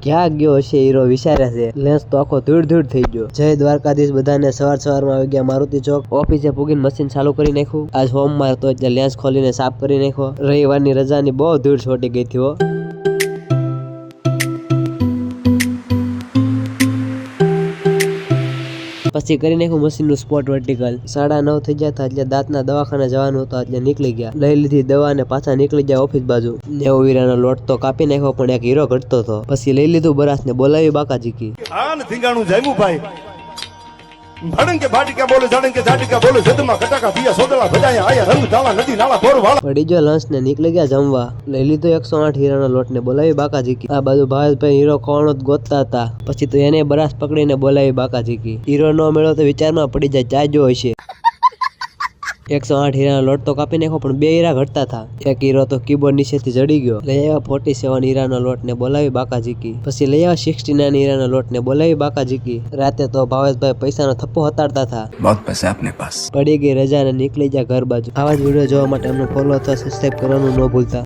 ક્યાં ગયો હશે હીરો વિચારે છે. લેન્સ તો આખો ધૂળ થઈ ગયો. જય દ્વારકાધીશ બધાને. સવારમાં આવી ગયા મારુતિ ચોક. ઓફિસે પૂગીને મશીન ચાલુ કરી નાખ્યું. આજ સોમવાર તો એટલે લેન્સ ખોલીને સાફ કરી નાખ્યો. રવિવારની રજાની બહુ ધૂળ છોટી ગઈ હતી હો. પછી કરી નાખ્યું મશીન નું સ્પોટ વર્ટિકલ. 9:30 થઈ ગયા હતા એટલે દાંતના દવાખાને જવાનું હતું એટલે નીકળી ગયા. લઈ લીધી દવા ને પાછા નીકળી ગયા ઓફિસ બાજુ. 90 વીરાનો લોટ તો કાપી નાખ્યો પણ એક હીરો ઘટતો હતો. પછી લઈ લીધું બરાસ ને બોલાવી બાકાજી કી. આન ધીંગાણું જામ્યું ભાઈ. ભડંગ કે ભાટી કે બોલે જાડંગ કે જાટી કે બોલે જદમાં કટાકા દિયા સોદળા ભજાયા આયા રંગ ધાલા નદી નાળા બોર વાળા. પડી જો લંચ ને નીકળી ગયા જમવા. લઈ લીધો 108 હીરાનો લોટ ને બોલાવી બાકાજી કી. આ બાજુ ભાવેશભાઈ હીરો ખોવાનો જ ગોતતા હતા. પછી તો એને બરાસ પકડીને બોલાવી બાકાજી કી. હીરો નો મેળો તો વિચારમાં પડી જાય ચાજો હશે. 108 હીરાનો લોટ તો કાપી નાખ્યો પણ 2 હીરા ઘટતા હતા. એક હીરો તો કીબોર્ડ નીચેથી જડી ગયો. લઈ આવ્યા 47 હીરાનો લોટ ને બોલાવી બાકાજી કી. પછી લઈ આવ્યા 69 હીરાનો લોટ ને બોલાવી બાકાજી કી. રાતે તો ભાવેશભાઈ પૈસાનો થપ્પો હતાડતા હતા. बहुत पैसा अपने पास. પડી ગઈ રજા ને નીકળી ગયા ઘર બાજુ. આવા જ વિડીયો જોવા માટે અમને ફોલો અથવા સબસ્ક્રાઇબ કરવાનું ન ભૂલતા.